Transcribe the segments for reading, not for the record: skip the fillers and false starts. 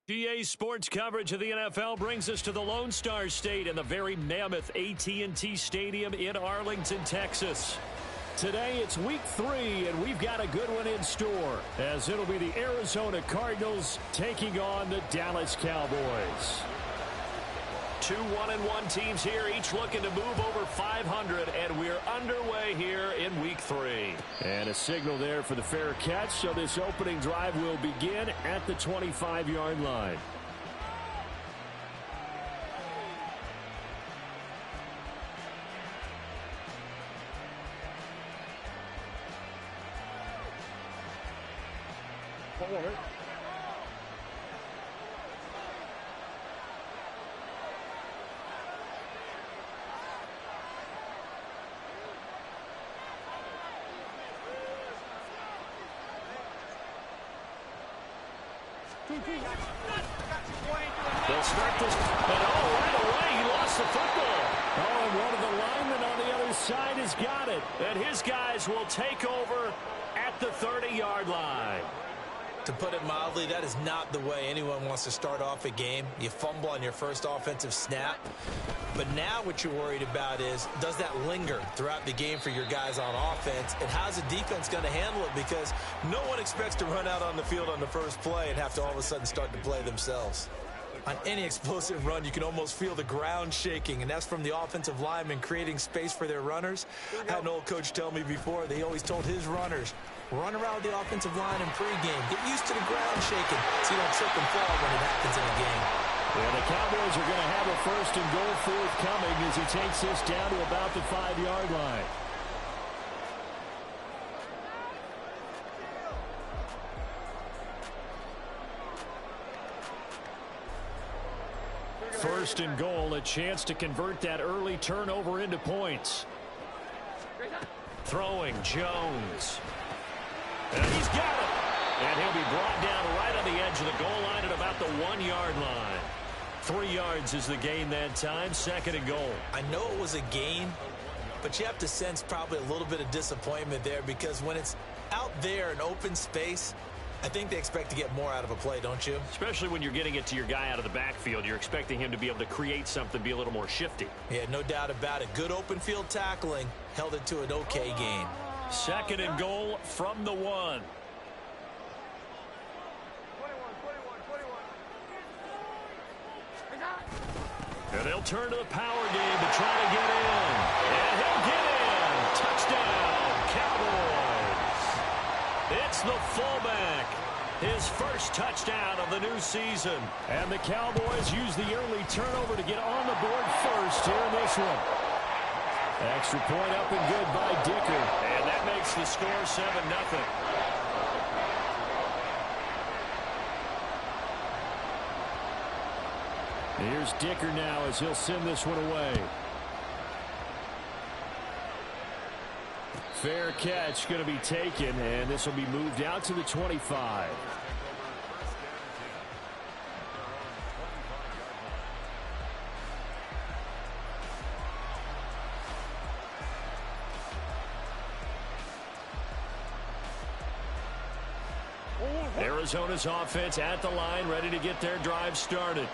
GA Sports coverage of the NFL brings us to the Lone Star State and the very mammoth AT&T Stadium in Arlington, Texas. Today it's week 3, and we've got a good one in store, as it'll be the Arizona Cardinals taking on the Dallas Cowboys. Two 1-1 teams here, each looking to move over 500, and we're underway here in week 3. And a signal there for the fair catch, so this opening drive will begin at the 25-yard line. They'll start this, but right away he lost the football. Oh, and one of the linemen on the other side has got it. And his guys will take over at the 30-yard line. To put it mildly, that is not the way anyone wants to start off a game. You fumble on your first offensive snap. But now what you're worried about is, does that linger throughout the game for your guys on offense? And how's the defense going to handle it? Because no one expects to run out on the field on the first play and have to all of a sudden start to play themselves. On any explosive run, you can almost feel the ground shaking, and that's from the offensive linemen creating space for their runners. I had an old coach tell me before, they always told his runners, run around the offensive line in pregame. Get used to the ground shaking so you don't trip and fall when it happens in a game. And the Cowboys are going to have a first and goal forthcoming as he takes this down to about the 5-yard line. First and goal, a chance to convert that early turnover into points. Throwing, Jones. And he's got it. And he'll be brought down right on the edge of the goal line at about the 1-yard line. 3 yards is the gain that time, second and goal. I know it was a gain, but you have to sense probably a little bit of disappointment there, because when it's out there in open space, I think they expect to get more out of a play, don't you? Especially when you're getting it to your guy out of the backfield. You're expecting him to be able to create something, be a little more shifty. Yeah, no doubt about it. Good open field tackling held it to an okay gain. Second and goal from the 1. And they'll turn to the power game to try to get in. And he'll get in. Touchdown, Cowboys. It's the fullback. His first touchdown of the new season. And the Cowboys use the early turnover to get on the board first here in this one. Extra point up and good by Dicker. And that makes the score 7-0. Here's Dicker now as he'll send this one away. Fair catch going to be taken, and this will be moved out to the 25. Arizona's offense at the line, ready to get their drive started.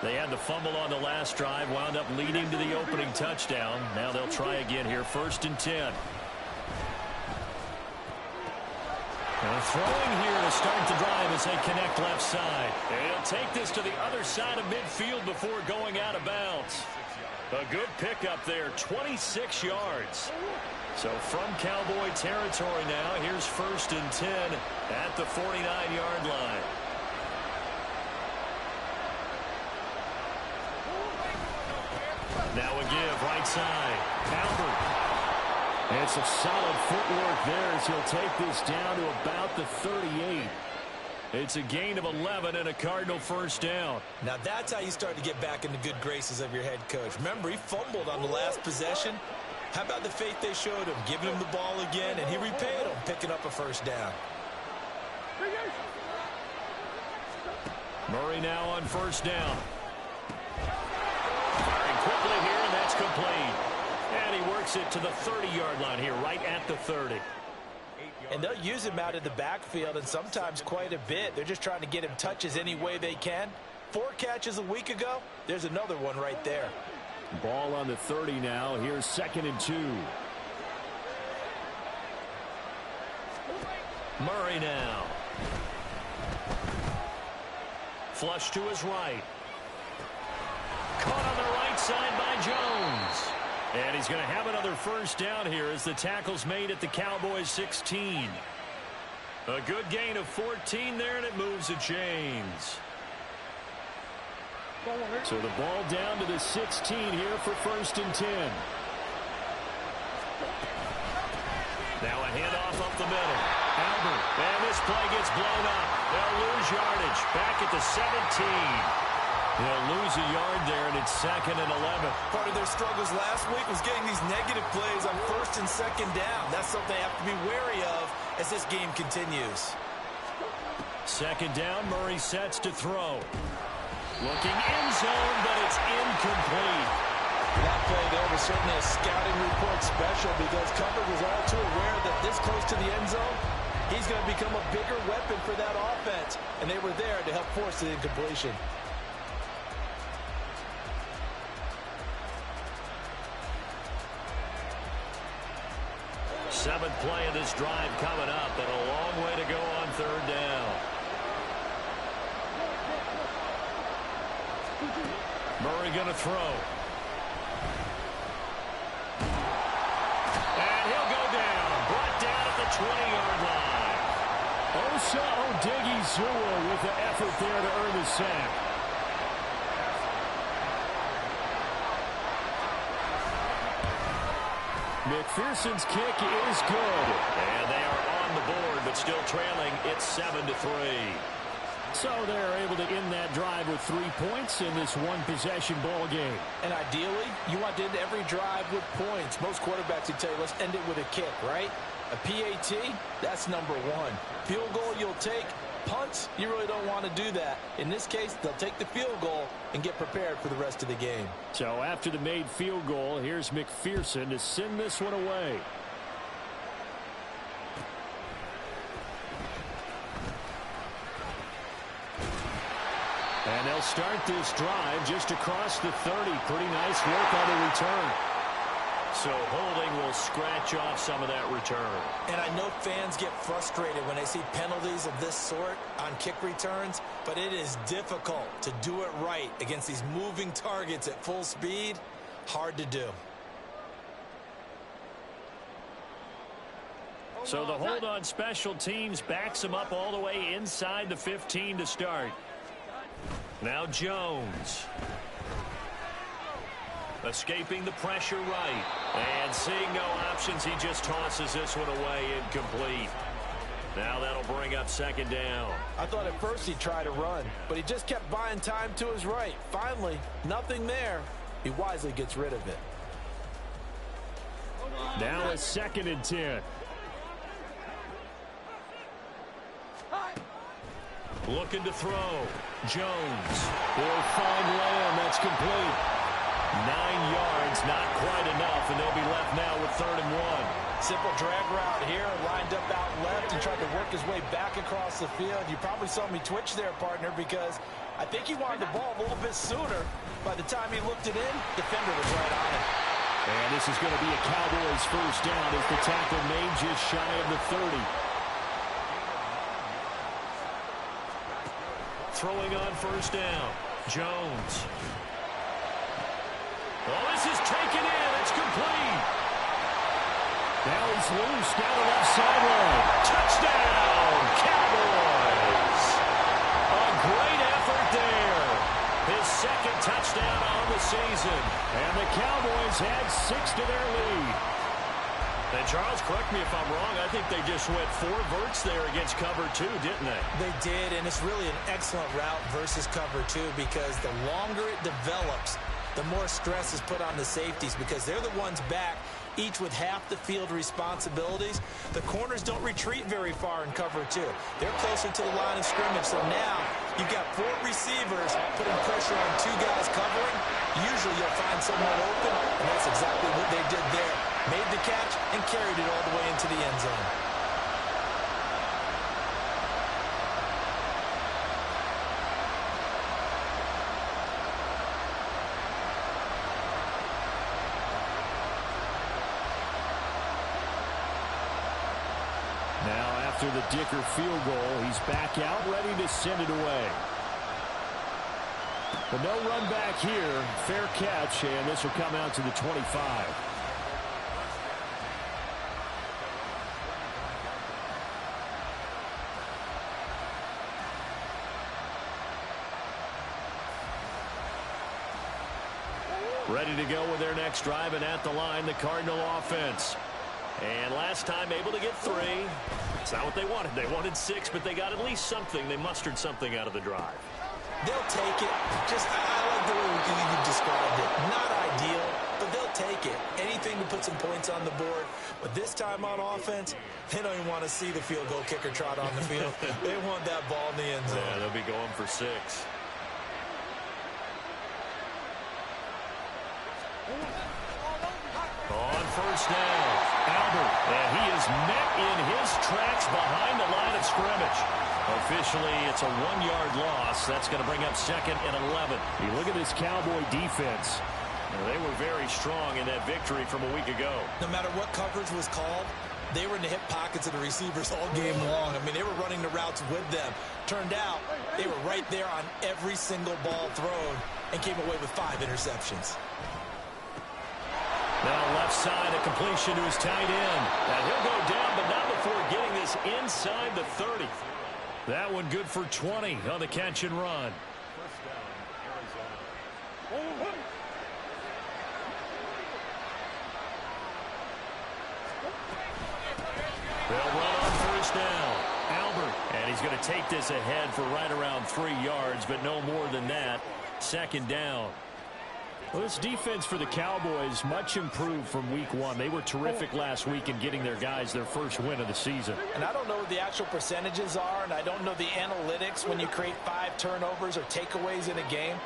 They had the fumble on the last drive, wound up leading to the opening touchdown. Now they'll try again here, first and 10. And throwing here to start the drive as they connect left side. And he'll take this to the other side of midfield before going out of bounds. A good pickup there, 26 yards. So from Cowboy territory now, here's first and 10 at the 49-yard line. Now a give, right side. Albert. It's a solid footwork there as he'll take this down to about the 38. It's a gain of 11 and a Cardinal first down. Now that's how you start to get back in the good graces of your head coach. Remember, he fumbled on the last possession. How about the faith they showed him, giving him the ball again, and he repaid them, picking up a first down. Murray now on first down. Firing quickly here, and that's complete. And he works it to the 30-yard line here, right at the 30. And they'll use him out in the backfield, and sometimes quite a bit. They're just trying to get him touches any way they can. 4 catches a week ago. There's another one right there. Ball on the 30 now. Here's 2nd and 2. Murray now. Flush to his right. Caught on the right side by Jones. And he's going to have another first down here as the tackle's made at the Cowboys 16. A good gain of 14 there, and it moves the chains. So the ball down to the 16 here for 1st and 10. Now a handoff up the middle. Albert, and this play gets blown up. They'll lose yardage. Back at the 17. They'll lose a yard there, and it's 2nd and 11. Part of their struggles last week was getting these negative plays on 1st and 2nd down. That's something they have to be wary of as this game continues. 2nd down, Murray sets to throw. Looking end zone, but it's incomplete. That play there was certainly a scouting report special because Cover was all too aware that this close to the end zone, he's going to become a bigger weapon for that offense. And they were there to help force the incompletion. Seventh play of this drive coming up, and a long way to go on 3rd down. Murray going to throw. And he'll go down. Brought down at the 20-yard line. Osa Odighizuwa with the effort there to earn the sack. McPherson's kick is good. And they are on the board, but still trailing. It's 7-3. So they're able to end that drive with 3 points in this one-possession ball game. And ideally, you want to end every drive with points. Most quarterbacks would tell you, let's end it with a kick, right? A PAT, that's number 1. Field goal you'll take. Punts, you really don't want to do that. In this case, they'll take the field goal and get prepared for the rest of the game. So after the made field goal, here's McPherson to send this one away. And they'll start this drive just across the 30. Pretty nice work on the return. So holding will scratch off some of that return. And I know fans get frustrated when they see penalties of this sort on kick returns, but it is difficult to do it right against these moving targets at full speed. Hard to do. So the hold on special teams backs them up all the way inside the 15 to start. Now Jones. Escaping the pressure right. And seeing no options, he just tosses this one away, incomplete. Now that'll bring up 2nd down. I thought at first he'd try to run, but he just kept buying time to his right. Finally, nothing there. He wisely gets rid of it. Now it's 2nd and 10. Looking to throw. Jones will find Lamb. That's complete. 9 yards, not quite enough, and they'll be left now with 3rd and 1. Simple drag route here, lined up out left and tried to work his way back across the field. You probably saw me twitch there, partner, because I think he wanted the ball a little bit sooner. By the time he looked it in, defender was right on it. And this is going to be a Cowboys first down as the tackle made just shy of the 30. Throwing on first down. Jones. Oh, this is taken in. It's complete. Now he's loose down the left sideline. Touchdown, Cowboys. A great effort there. His 2nd touchdown on the season. And the Cowboys add 6 to their lead. And Charles, correct me if I'm wrong, I think they just went 4 verts there against cover 2, didn't they? They did, and it's really an excellent route versus cover 2 because the longer it develops, the more stress is put on the safeties because they're the ones back, each with half the field responsibilities. The corners don't retreat very far in cover 2. They're closer to the line of scrimmage, so now you've got 4 receivers putting pressure on 2 guys covering. Usually you'll find someone open, and that's exactly what they did there. Made the catch and carried it all the way into the end zone. after the Dicker field goal. He's back out, ready to send it away. But no run back here. Fair catch, and this will come out to the 25. Ready to go with their next drive, and at the line, the Cardinal offense. And last time able to get 3. It's not what they wanted. They wanted 6, but they got at least something. They mustered something out of the drive. They'll take it. I like the way you described it. Not ideal, but they'll take it. Anything to put some points on the board. But this time on offense, they don't even want to see the field goal kicker trot on the field. They want that ball in the end zone. Yeah, they'll be going for 6. On first down, Albert, and he is met in his tracks behind the line of scrimmage. Officially, it's a 1-yard loss. That's going to bring up 2nd and 11. You look at this Cowboy defense. They were very strong in that victory from a week ago. No matter what coverage was called, they were in the hip pockets of the receivers all game long. I mean, they were running the routes with them. Turned out, they were right there on every single ball thrown and came away with 5 interceptions. Now left side, a completion to his tight end. And he'll go down, but not before getting this inside the 30. That one good for 20 on the catch and run. They'll run on first down. Albert, and he's going to take this ahead for right around 3 yards, but no more than that. 2nd down. Well, this defense for the Cowboys much improved from week 1. They were terrific last week in getting their guys their first win of the season. And I don't know what the actual percentages are, and I don't know the analytics when you create 5 turnovers or takeaways in a game.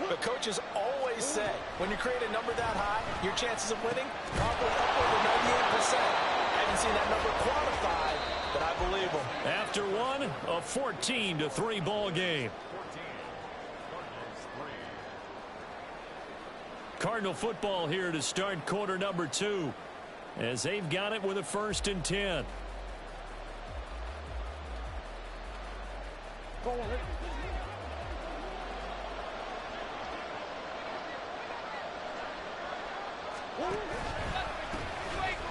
But coaches always say when you create a number that high, your chances of winning probably up over 98%. I haven't seen that number quantified, but I believe them. After one, a 14-3 ball game. Cardinal football here to start quarter number 2 as they've got it with a 1st and 10.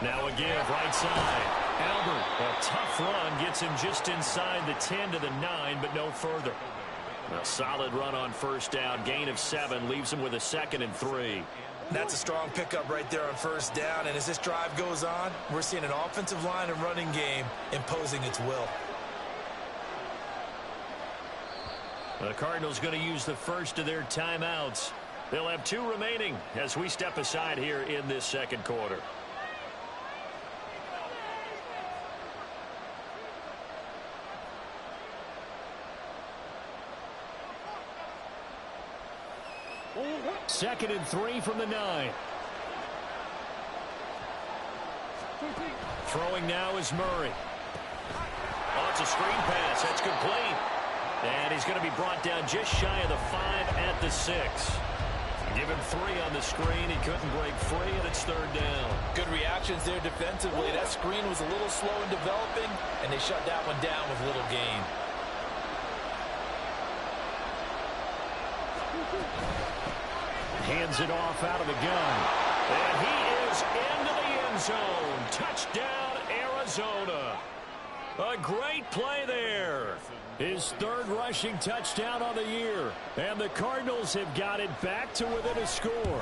Now again, right side. Albert, a tough run, gets him just inside the 10 to the 9, but no further. A solid run on first down, gain of 7, leaves him with a 2nd and 3. That's a strong pickup right there on first down, and as this drive goes on, we're seeing an offensive line and running game imposing its will. The Cardinals going to use the first of their timeouts. They'll have 2 remaining as we step aside here in this 2nd quarter. Second and 3 from the 9. Throwing now is Murray. Oh, it's a screen pass. That's complete. And he's going to be brought down just shy of the 5 at the 6. Give him 3 on the screen. He couldn't break free, and it's 3rd down. Good reactions there defensively. That screen was a little slow in developing, and they shut that one down with little gain. Hands it off out of the gun. And he is into the end zone. Touchdown, Arizona. A great play there. His 3rd rushing touchdown on the year. And the Cardinals have got it back to within a score.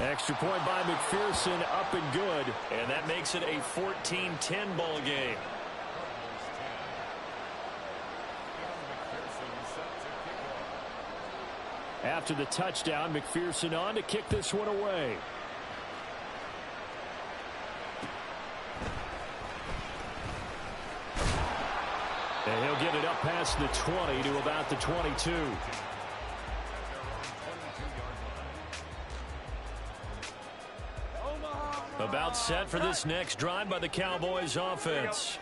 Extra point by McPherson, up and good. And that makes it a 14-10 ball game. After the touchdown, McPherson on to kick this one away. And he'll get it up past the 20 to about the 22. About set for this next drive by the Cowboys offense.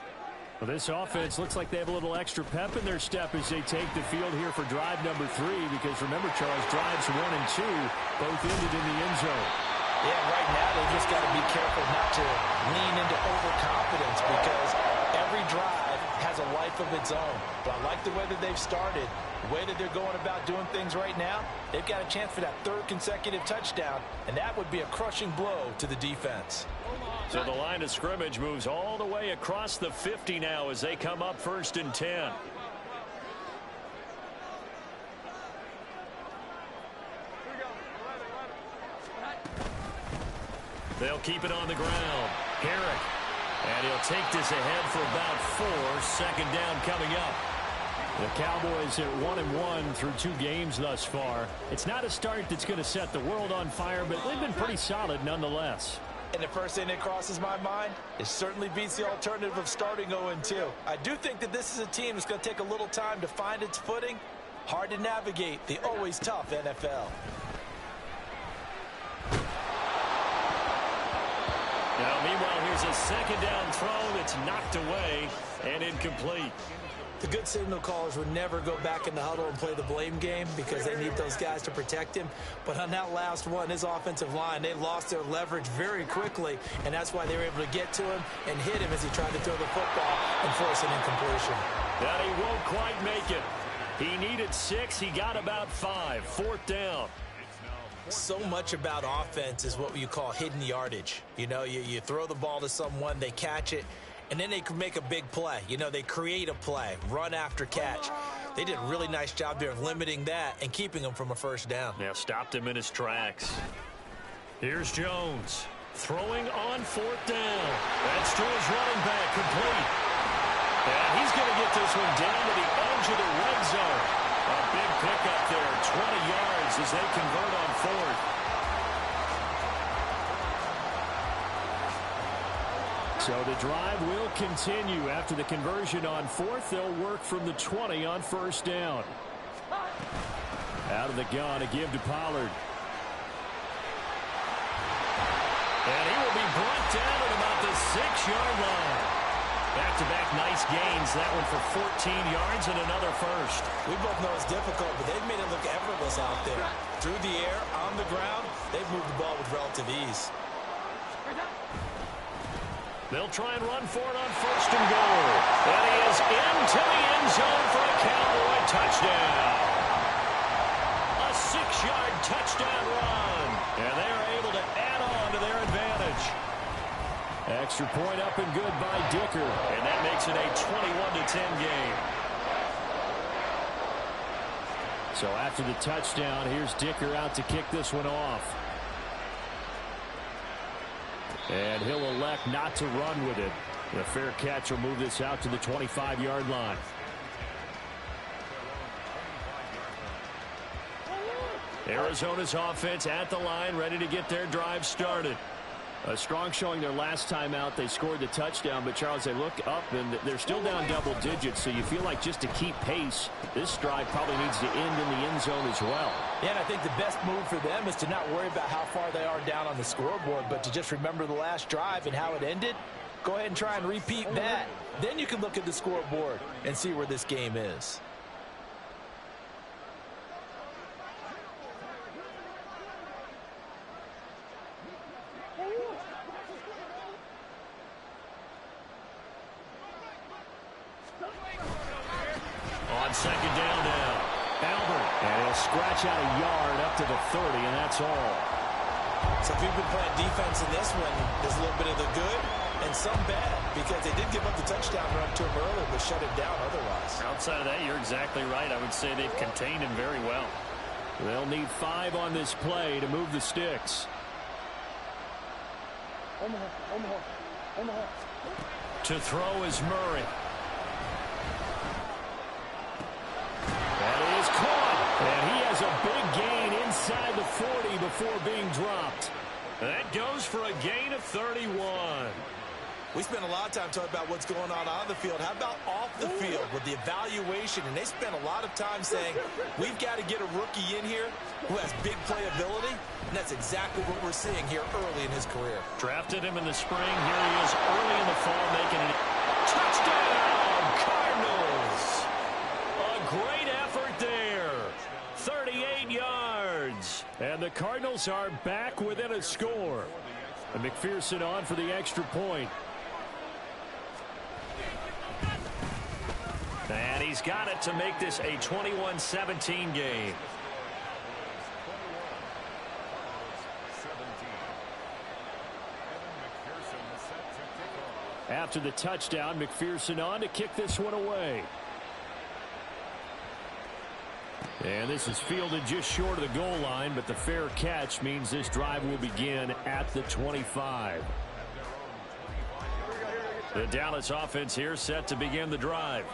Well, this offense looks like they have a little extra pep in their step as they take the field here for drive number 3, because remember, Charles, drives 1 and 2 both ended in the end zone. Yeah, right now they just got to be careful not to lean into overconfidence, because every drive has a life of its own. But I like the way that they've started, the way that they're going about doing things right now. They've got a chance for that third consecutive touchdown, and that would be a crushing blow to the defense. So the line of scrimmage moves all the way across the 50 now as they come up 1st and 10. They'll keep it on the ground. Herrick. And he'll take this ahead for about 4. 2nd down coming up. The Cowboys at 1-1 through 2 games thus far. It's not a start that's going to set the world on fire, but they've been pretty solid nonetheless. And the first thing that crosses my mind, it certainly beats the alternative of starting 0-2. I do think that this is a team that's going to take a little time to find its footing. Hard to navigate the always tough NFL. Now, meanwhile, here's a 2nd down throw that's knocked away and incomplete. The good signal callers would never go back in the huddle and play the blame game because they need those guys to protect him. But on that last one, his offensive line, they lost their leverage very quickly, and that's why they were able to get to him and hit him as he tried to throw the football and force an incompletion. And he won't quite make it. He needed 6. He got about 5. 4th down. So much about offense is what you call hidden yardage. You know, you throw the ball to someone, they catch it, and then they can make a big play. You know, they create a play, run after catch. They did a really nice job there of limiting that and keeping him from a 1st down. Yeah, stopped him in his tracks. Here's Jones throwing on 4th down. That's to his running back, complete. And he's going to get this one down to the edge of the red zone. A big pickup there, 20 yards as they convert on 4th. So the drive will continue. After the conversion on 4th, they'll work from the 20 on 1st down. Out of the gun, a give to Pollard. And he will be brought down at about the 6-yard line. Back-to-back nice gains. That one for 14 yards and another first. We both know it's difficult, but they've made it look effortless out there. Through the air, on the ground, they've moved the ball with relative ease. They'll try and run for it on 1st and goal. And he is into the end zone for a Cowboy touchdown. A 6-yard touchdown run. And they are able to add on to their advantage. Extra point up and good by Dicker. And that makes it a 21-10 game. So after the touchdown, here's Dicker out to kick this one off. And he'll elect not to run with it. The fair catch will move this out to the 25-yard line. Arizona's offense at the line, ready to get their drive started. A strong showing their last time out. They scored the touchdown, but, Charles, they look up, and they're still down double digits, so you feel like just to keep pace, this drive probably needs to end in the end zone as well. Yeah, and I think the best move for them is to not worry about how far they are down on the scoreboard, but to just remember the last drive and how it ended. Go ahead and try and repeat that. Then you can look at the scoreboard and see where this game is. On 2nd down now, Albert. And he'll scratch out a yard up to the 30, and that's all. So if you've been playing defense in this one, there's a little bit of the good and some bad, because they did give up the touchdown run to him earlier, but shut him down otherwise. Outside of that, you're exactly right. I would say they've contained him very well. They'll need 5 on this play to move the sticks. To throw is Murray. That is caught. And he has a big gain inside the 40 before being dropped. That goes for a gain of 31. We spent a lot of time talking about what's going on the field. How about off the field with the evaluation? And they spent a lot of time saying, we've got to get a rookie in here who has big playability. And that's exactly what we're seeing here early in his career. Drafted him in the spring. Here he is early in the fall making it. Touchdown, Cardinals. A great effort there. 38 yards. And the Cardinals are back within a score. And McPherson on for the extra point. And he's got it to make this a 21-17 game. After the touchdown, McPherson on to kick this one away. And this is fielded just short of the goal line, but the fair catch means this drive will begin at the 25. The Dallas offense here set to begin the drive.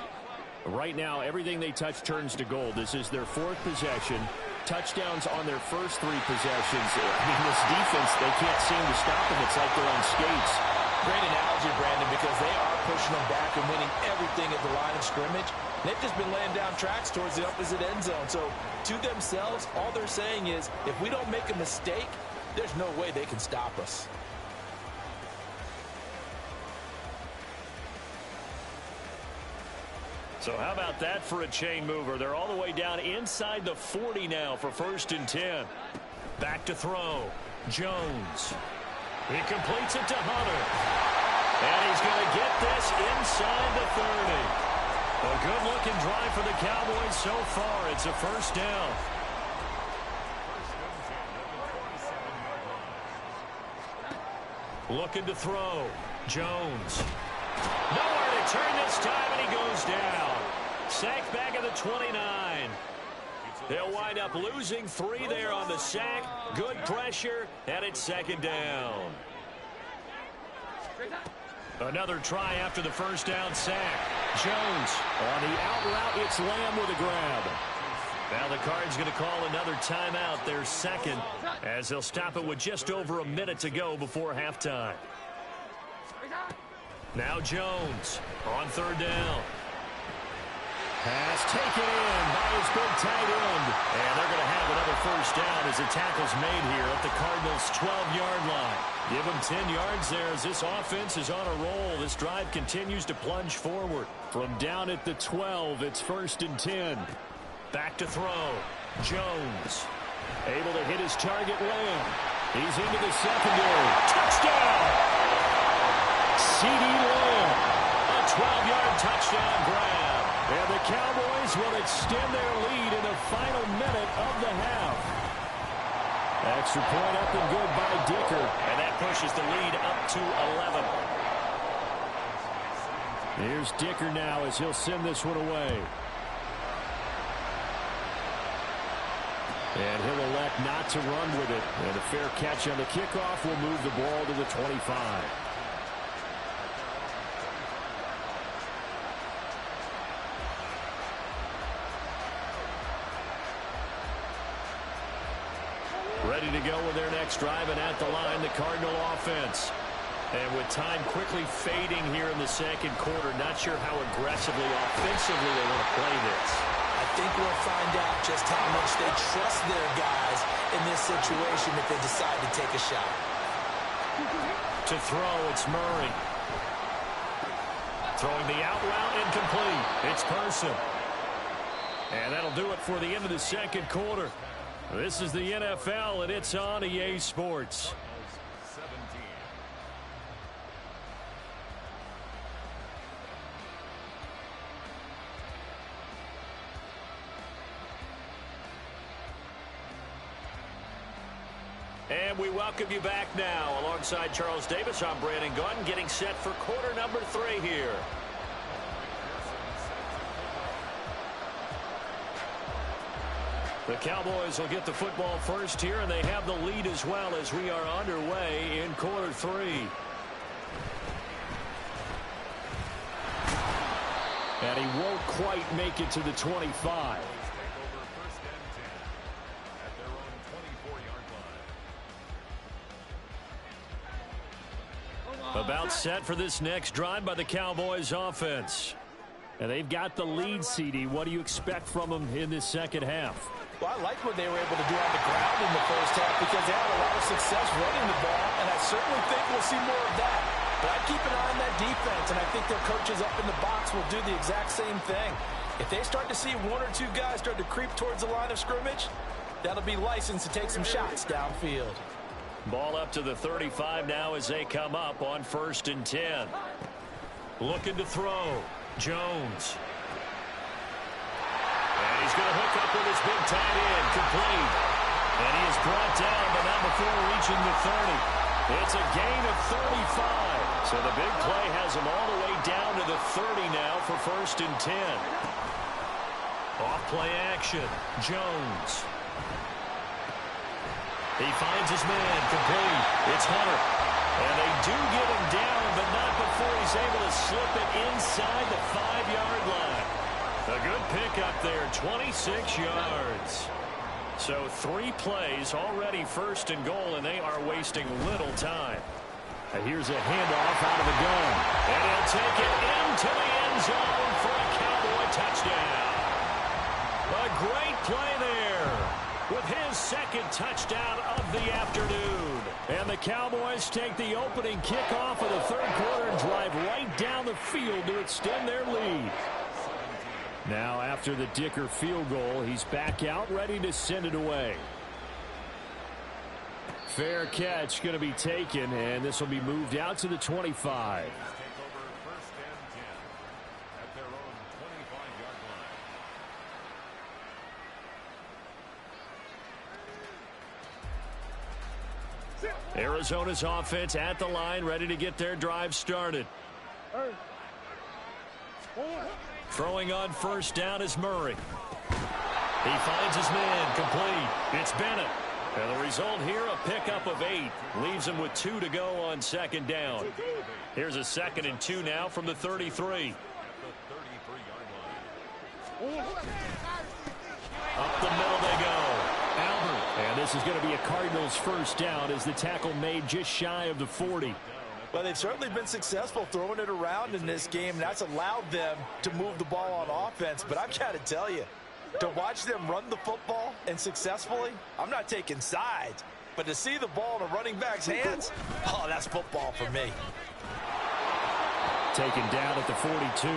Right now, everything they touch turns to gold. This is their fourth possession. Touchdowns on their first three possessions. I mean, this defense, they can't seem to stop them. It's like they're on skates. Great analogy, Brandon, because they are pushing them back and winning everything at the line of scrimmage. They've just been laying down tracks towards the opposite end zone. So, to themselves, all they're saying is, if we don't make a mistake, there's no way they can stop us. So how about that for a chain mover? They're all the way down inside the 40 now for 1st and 10. Back to throw. Jones. He completes it to Hunter. And he's going to get this inside the 30. A good-looking drive for the Cowboys so far. It's a 1st down. Looking to throw. Jones. Nowhere to turn this time, and he goes down. Sacked back at the 29. They'll wind up losing 3 there on the sack. Good pressure, and it's 2nd down. Another try after the 1st down sack. Jones on the out route. It's Lamb with a grab. Now the Cards going to call another timeout, their 2nd, as they'll stop it with just over a minute to go before halftime. Now Jones on 3rd down. Pass taken in by his big tight end. And they're going to have another 1st down as the tackle's made here at the Cardinals' 12-yard line. Give them 10 yards there as this offense is on a roll. This drive continues to plunge forward. From down at the 12, it's 1st and 10. Back to throw. Jones able to hit his target, Lamb. He's into the secondary. Touchdown! C.D. Lamb, a 12-yard touchdown grab. And the Cowboys will extend their lead in the final minute of the half. Extra point up and good by Dicker. And that pushes the lead up to 11. Here's Dicker now as he'll send this one away. And he'll elect not to run with it. And a fair catch on the kickoff will move the ball to the 25. Ready to go with their next drive, and at the line, the Cardinal offense. And with time quickly fading here in the 2nd quarter, not sure how aggressively, offensively they want to play this. I think we'll find out just how much they trust their guys in this situation if they decide to take a shot. To throw, it's Murray. Throwing the out route, incomplete. It's Person. And that'll do it for the end of the 2nd quarter. This is the NFL, and it's on EA Sports. And we welcome you back now. Alongside Charles Davis, I'm Brandon Gunn, getting set for quarter number 3 here. The Cowboys will get the football first here, and they have the lead as well as we are underway in quarter 3. And he won't quite make it to the 25. About set for this next drive by the Cowboys offense. And they've got the lead, CD. What do you expect from them in this 2nd half? Well, I like what they were able to do on the ground in the 1st half because they had a lot of success running the ball, and I certainly think we'll see more of that. But I keep an eye on that defense, and I think their coaches up in the box will do the exact same thing. If they start to see 1 or 2 guys start to creep towards the line of scrimmage, that'll be licensed to take some shots downfield. Ball up to the 35 now as they come up on 1st and 10. Looking to throw. Jones. He's going to hook up with his big tight end. Complete. And he is brought down, but not before reaching the 30. It's a gain of 35. So the big play has him all the way down to the 30 now for 1st and 10. Off play action. Jones. He finds his man. Complete. It's Hunter. And they do get him down, but not before he's able to slip it inside the 5-yard line. A good pickup there, 26 yards. So 3 plays, already 1st and goal, and they are wasting little time. And here's a handoff out of the gun. And he'll take it into the end zone for a Cowboy touchdown. A great play there with his 2nd touchdown of the afternoon. And the Cowboys take the opening kickoff of the 3rd quarter and drive right down the field to extend their lead. Now, after the Dicker field goal, he's back out, ready to send it away. Fair catch going to be taken, and this will be moved out to the 25. Arizona's offense at the line, ready to get their drive started. Throwing on 1st down is Murray. He finds his man. Complete. It's Bennett. And the result here, a pickup of 8. Leaves him with 2 to go on 2nd down. Here's a 2nd and 2 now from the 33. Up the middle they go. Albert. And this is going to be a Cardinals 1st down as the tackle made just shy of the 40. Well, they've certainly been successful throwing it around in this game, and that's allowed them to move the ball on offense. But I've got to tell you, to watch them run the football and successfully, I'm not taking sides. But to see the ball in a running back's hands, oh, that's football for me. Taken down at the 42.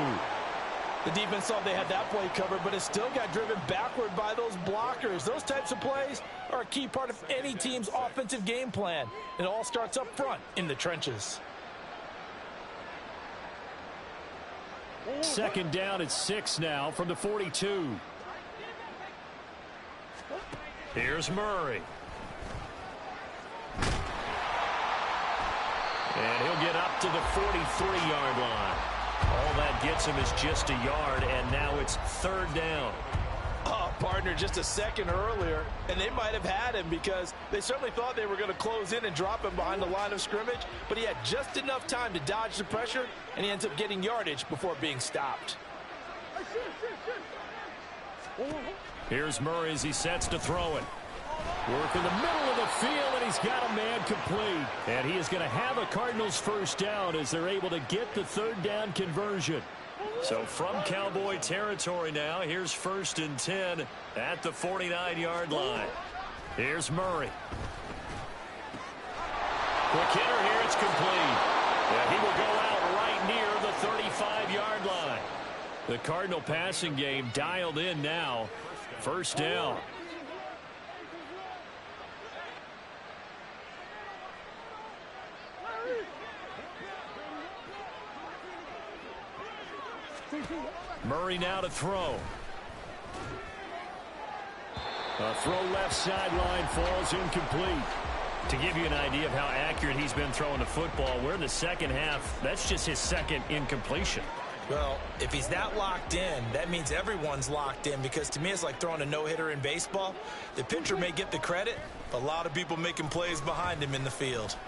The defense thought they had that play covered, but it still got driven backward by those blockers. Those types of plays are a key part of any team's offensive game plan. It all starts up front in the trenches. 2nd down at 6 now from the 42. Here's Murray. And he'll get up to the 43-yard line. All that gets him is just a yard, and now it's 3rd down. Oh, partner, just a second earlier, and they might have had him because they certainly thought they were going to close in and drop him behind the line of scrimmage, but he had just enough time to dodge the pressure, and he ends up getting yardage before being stopped. Here's Murray as he sets to throw it. Work in the middle of the field, and he's got a man complete. And he is going to have a Cardinals 1st down as they're able to get the 3rd down conversion. So from Cowboy territory now, here's 1st and 10 at the 49-yard line. Here's Murray. Quick hitter here, it's complete. And he will go out right near the 35-yard line. The Cardinal passing game dialed in now. 1st down. Murray now to throw. A throw left sideline falls incomplete. To give you an idea of how accurate he's been throwing the football, we're in the 2nd half. That's just his 2nd incompletion. Well, if he's that locked in, that means everyone's locked in, because to me it's like throwing a no-hitter in baseball. The pitcher may get the credit, but a lot of people making plays behind him in the field.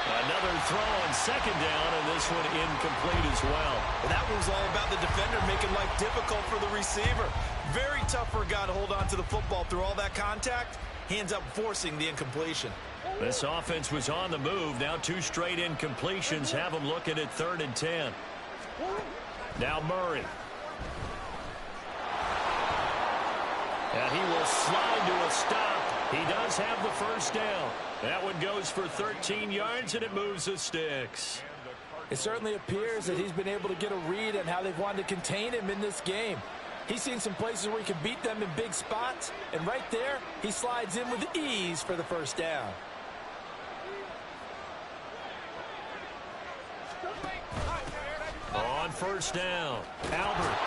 Another throw on 2nd down, and this one incomplete as well. Well, that was all about the defender making life difficult for the receiver. Very tough for a guy to hold on to the football through all that contact. He ends up forcing the incompletion. This offense was on the move. Now 2 straight incompletions have them looking at 3rd and 10. Now Murray. And he will slide to a stop. He does have the 1st down. That one goes for 13 yards, and it moves the sticks. It certainly appears that he's been able to get a read on how they've wanted to contain him in this game. He's seen some places where he can beat them in big spots, and right there, he slides in with ease for the 1st down. On 1st down, Albert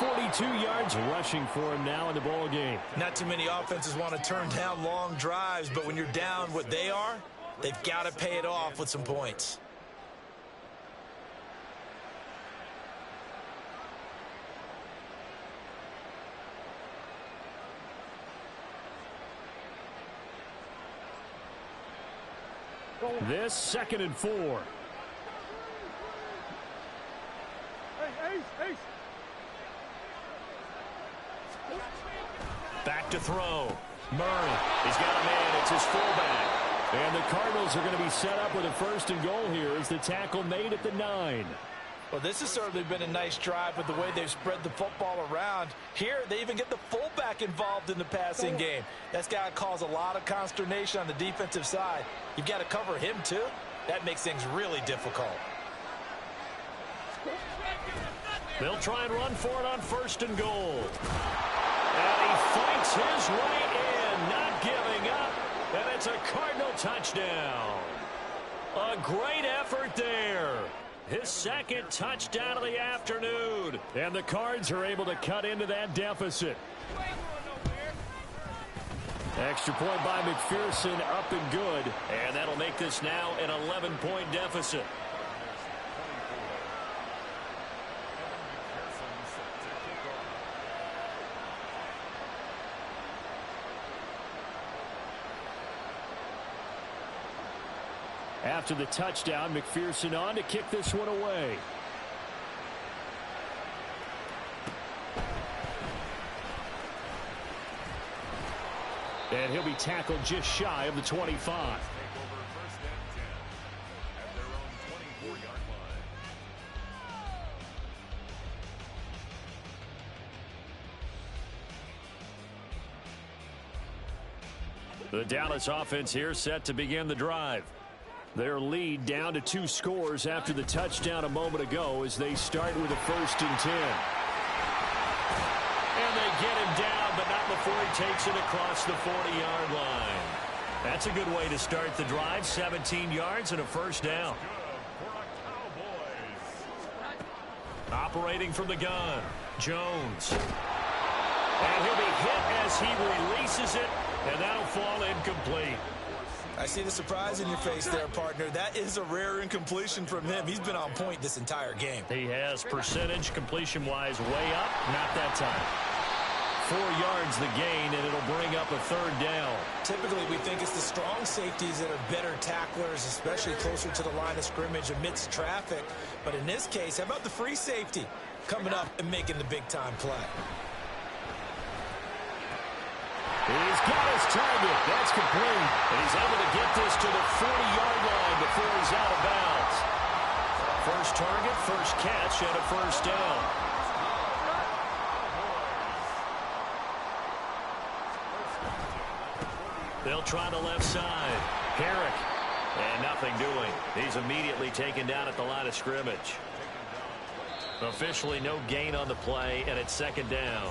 42 yards rushing for him now in the ball game. Not too many offenses want to turn down long drives, but when you're down what they are, they've got to pay it off with some points. This 2nd and 4. Back to throw. Murray. He's got a man. It's his fullback. And the Cardinals are going to be set up with a 1st and goal here as the tackle made at the 9. Well, this has certainly been a nice drive with the way they've spread the football around. Here, they even get the fullback involved in the passing game. That's got to cause a lot of consternation on the defensive side. You've got to cover him, too. That makes things really difficult. They'll try and run for it on 1st and goal. And he fights his way in, not giving up. And it's a Cardinal touchdown. A great effort there. His 2nd touchdown of the afternoon. And the Cards are able to cut into that deficit. Extra point by McPherson, up and good. And that'll make this now an 11-point deficit. After the touchdown, McPherson on to kick this one away. And he'll be tackled just shy of the 25. The Dallas offense here set to begin the drive. Their lead down to 2 scores after the touchdown a moment ago as they start with a 1st and 10. And they get him down, but not before he takes it across the 40-yard line. That's a good way to start the drive. 17 yards and a 1st down. Operating from the gun, Jones. And he'll be hit as he releases it, and that'll fall incomplete. I see the surprise in your face there, partner. That is a rare incompletion from him. He's been on point this entire game. He has percentage completion-wise way up. Not that time. 4 yards the gain, and it'll bring up a 3rd down. Typically, we think it's the strong safeties that are better tacklers, especially closer to the line of scrimmage amidst traffic. But in this case, how about the free safety coming up and making the big-time play? He's got his target. That's complete. And he's able to get this to the 40-yard line before he's out of bounds. First target, first catch, and a 1st down. They'll try the left side. Herrick. And nothing doing. He's immediately taken down at the line of scrimmage. Officially no gain on the play, and it's 2nd down.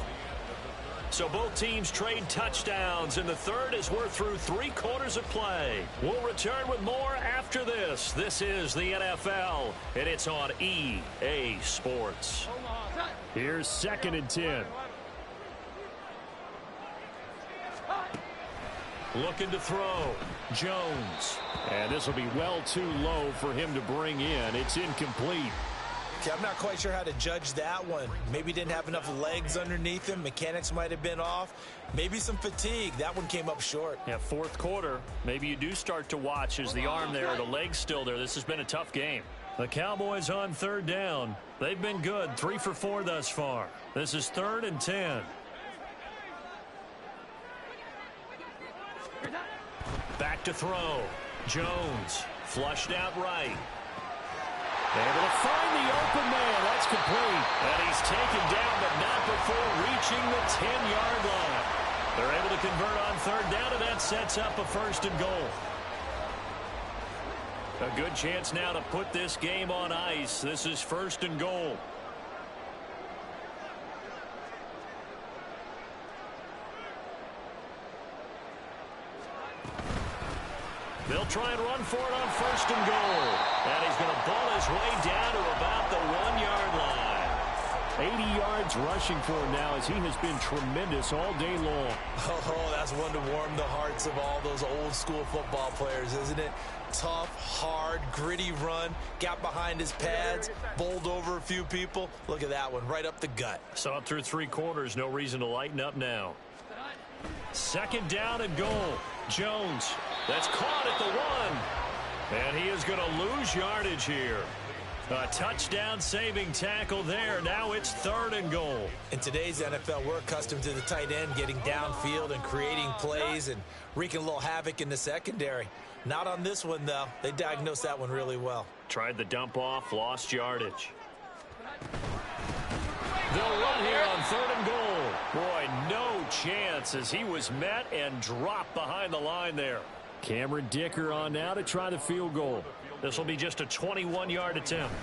So both teams trade touchdowns in the 3rd as we're through 3 quarters of play. We'll return with more after this. This is the NFL, and it's on EA Sports. Here's 2nd and 10. Looking to throw. Jones. And this will be well too low for him to bring in. It's incomplete. Okay, I'm not quite sure how to judge that one. Maybe didn't have enough legs underneath him. Mechanics might have been off. Maybe some fatigue. That one came up short. Yeah, 4th quarter. Maybe you do start to watch as the arm there, the leg's still there. This has been a tough game. The Cowboys on 3rd down. They've been good. 3 for 4 thus far. This is 3rd and 10. Back to throw. Jones. Flushed out right. Able to find the open man. That's complete. And he's taken down, but not before reaching the 10-yard line. They're able to convert on 3rd down, and that sets up a 1st and goal. A good chance now to put this game on ice. This is 1st and goal. They'll try and run for it on 1st and goal. And he's going to ball his way down to about the 1-yard line. 80 yards rushing for him now as he has been tremendous all day long. Oh, that's one to warm the hearts of all those old school football players, isn't it? Tough, hard, gritty run, got behind his pads, bowled over a few people. Look at that one, right up the gut. So up through 3 quarters, no reason to lighten up now. 2nd down and goal. Jones, that's caught at the 1. And he is going to lose yardage here. A touchdown-saving tackle there. Now it's 3rd and goal. In today's NFL, we're accustomed to the tight end getting downfield and creating plays and wreaking a little havoc in the secondary. Not on this one, though. They diagnosed that one really well. Tried the dump off, lost yardage. They'll run here on 3rd and goal. Boy, no chance as he was met and dropped behind the line there. Cameron Dicker on now to try the field goal. This will be just a 21-yard attempt.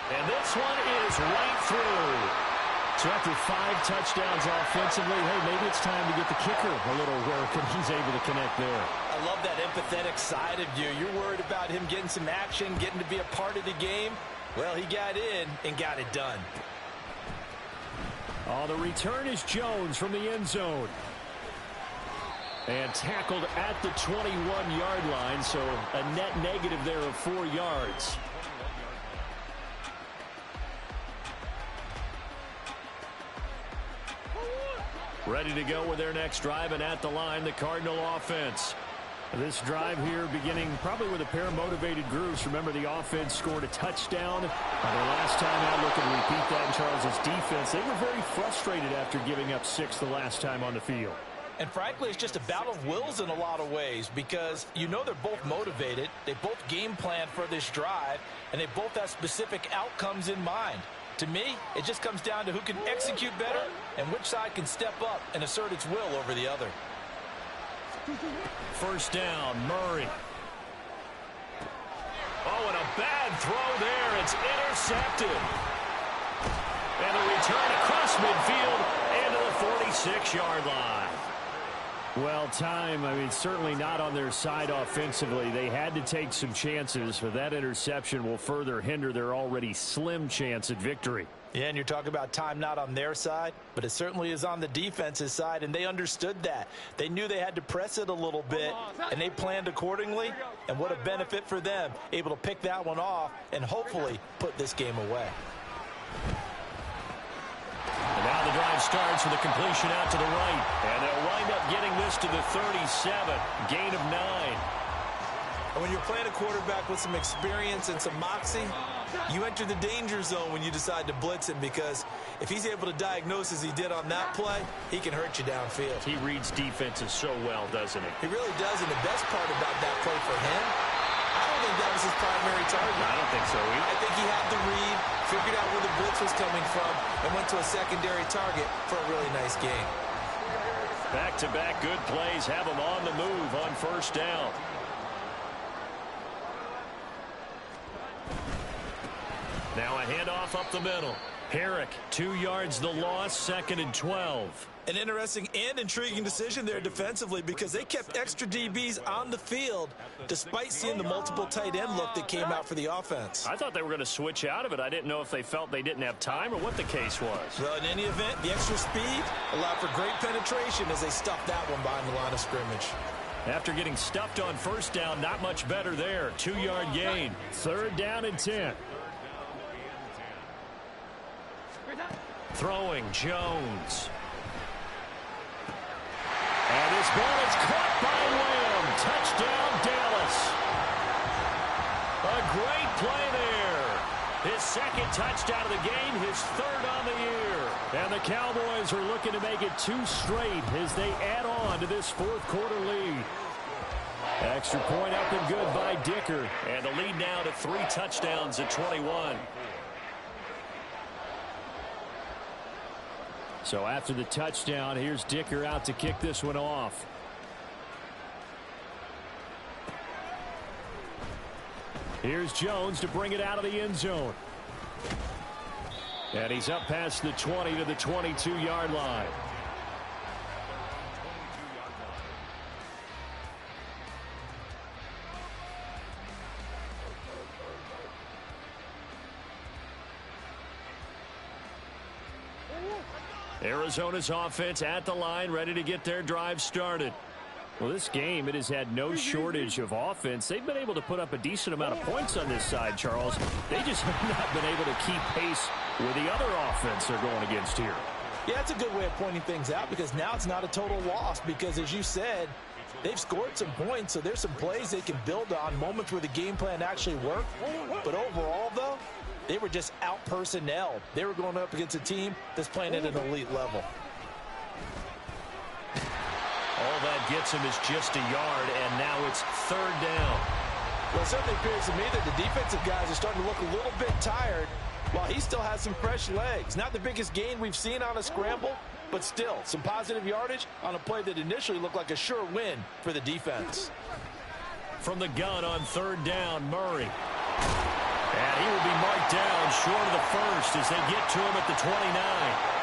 And this one is right through. So after 5 touchdowns offensively, hey, maybe it's time to get the kicker a little work, and he's able to connect there. I love that empathetic side of you. You're worried about him getting some action, getting to be a part of the game. Well, he got in and got it done. Oh, the return is Jones from the end zone. And tackled at the 21-yard line, so a net negative there of 4 yards. Ready to go with their next drive, and at the line, the Cardinal offense. This drive here beginning probably with a pair of motivated groups. Remember, the offense scored a touchdown. Their last time out, looking to repeat that in Charles' defense. They were very frustrated after giving up 6 the last time on the field. And frankly, it's just a battle of wills in a lot of ways because you know they're both motivated. They both game plan for this drive, and they both have specific outcomes in mind. To me, it just comes down to who can execute better and which side can step up and assert its will over the other. 1st down, Murray. Oh, and a bad throw there. It's intercepted. And a return across midfield and to the 46-yard line. Well, certainly not on their side offensively. They had to take some chances, but that interception will further hinder their already slim chance at victory. Yeah, and you're talking about time not on their side, but it certainly is on the defense's side, and they understood that. They knew they had to press it a little bit, and they planned accordingly, and what a benefit for them, able to pick that one off and hopefully put this game away. And now the drive starts with a completion out to the right. And they'll wind up getting this to the 37. Gain of 9. And when you're playing a quarterback with some experience and some moxie, you enter the danger zone when you decide to blitz him because if he's able to diagnose as he did on that play, he can hurt you downfield. He reads defenses so well, doesn't he? He really does, and the best part about that play for him, I don't think that was his primary target. I don't think so either. I think he had the read, figured out where the blitz was coming from, and went to a secondary target for a really nice game. Back-to-back good plays have him on the move on 1st down. Now a handoff up the middle. Herrick, 2 yards the loss, 2nd and 12. An interesting and intriguing decision there defensively because they kept extra DBs on the field despite seeing the multiple tight end look that came out for the offense. I thought they were going to switch out of it. I didn't know if they felt they didn't have time or what the case was. Well, in any event, the extra speed allowed for great penetration as they stuffed that one behind the line of scrimmage. After getting stuffed on 1st down, not much better there. 2-yard gain. 3rd down and 10. Throwing Jones. And this ball is caught by Lamb. Touchdown, Dallas. A great play there. His 2nd touchdown of the game, his 3rd on the year. And the Cowboys are looking to make it 2 straight as they add on to this 4th quarter lead. Extra point up and good by Dicker. And the lead now to 3 touchdowns at 21. So after the touchdown, here's Dicker out to kick this one off. Here's Jones to bring it out of the end zone. And he's up past the 20 to the 22-yard line. Arizona's offense at the line, ready to get their drive started. Well, this game, it has had no shortage of offense. They've been able to put up a decent amount of points on this side, Charles. They just have not been able to keep pace with the other offense they're going against here. Yeah, that's a good way of pointing things out because now it's not a total loss because, as you said, they've scored some points, so there's some plays they can build on, moments where the game plan actually worked. But overall, though, they were just out-personnel. They were going up against a team that's playing at an elite level. All that gets him is just a yard, and now it's third down. Well, it certainly appears to me that the defensive guys are starting to look a little bit tired while he still has some fresh legs. Not the biggest gain we've seen on a scramble, but still some positive yardage on a play that initially looked like a sure win for the defense. From the gun on third down, Murray. And he will be marked down short of the first as they get to him at the 29.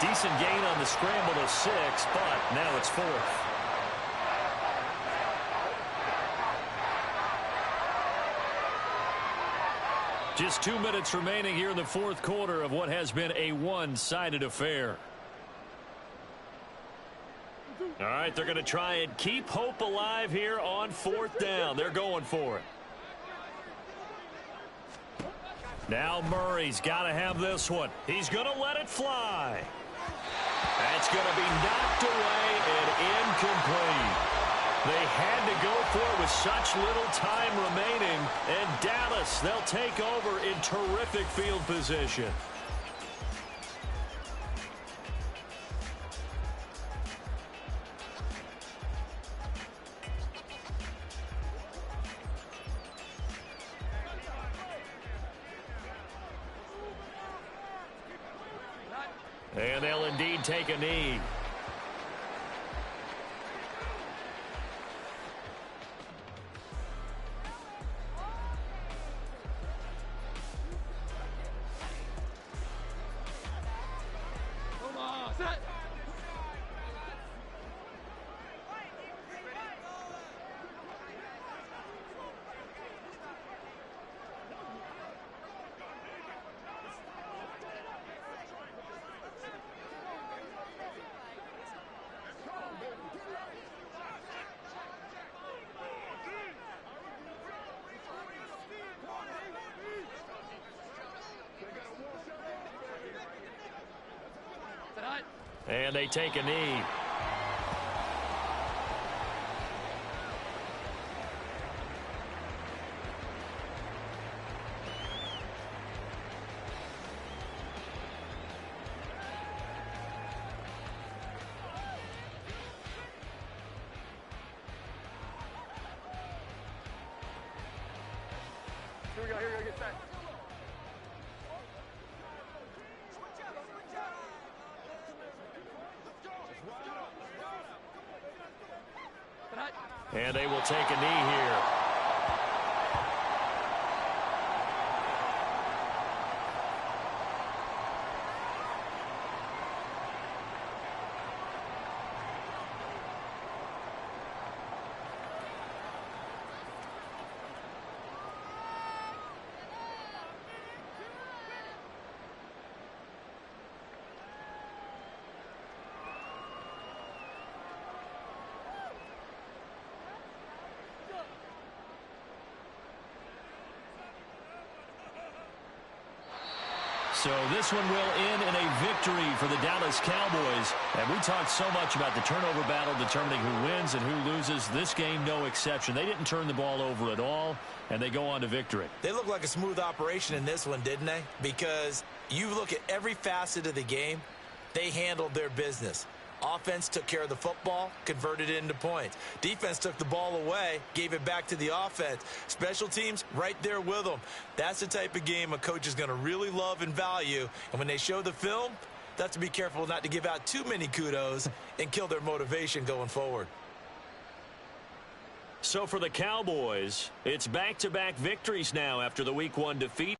Decent gain on the scramble to 6, but now it's 4th. Just 2 minutes remaining here in the fourth quarter of what has been a one-sided affair. All right, they're going to try and keep hope alive here on fourth down. They're going for it. Now Murray's got to have this one. He's going to let it fly. That's going to be knocked away and incomplete. They had to go for it with such little time remaining. And Dallas, they'll take over in terrific field position. And they'll indeed take a knee. And they take a knee. Here we go, get set. And they will take a knee here. So this one will end in a victory for the Dallas Cowboys. And we talked so much about the turnover battle determining who wins and who loses. This game, no exception. They didn't turn the ball over at all, and they go on to victory. They look like a smooth operation in this one, didn't they? Because you look at every facet of the game, they handled their business. Offense took care of the football, converted it into points. Defense took the ball away, gave it back to the offense. Special teams right there with them. That's the type of game a coach is going to really love and value. And when they show the film, they have to be careful not to give out too many kudos and kill their motivation going forward. So for the Cowboys, it's back-to-back victories now after the Week 1 defeat.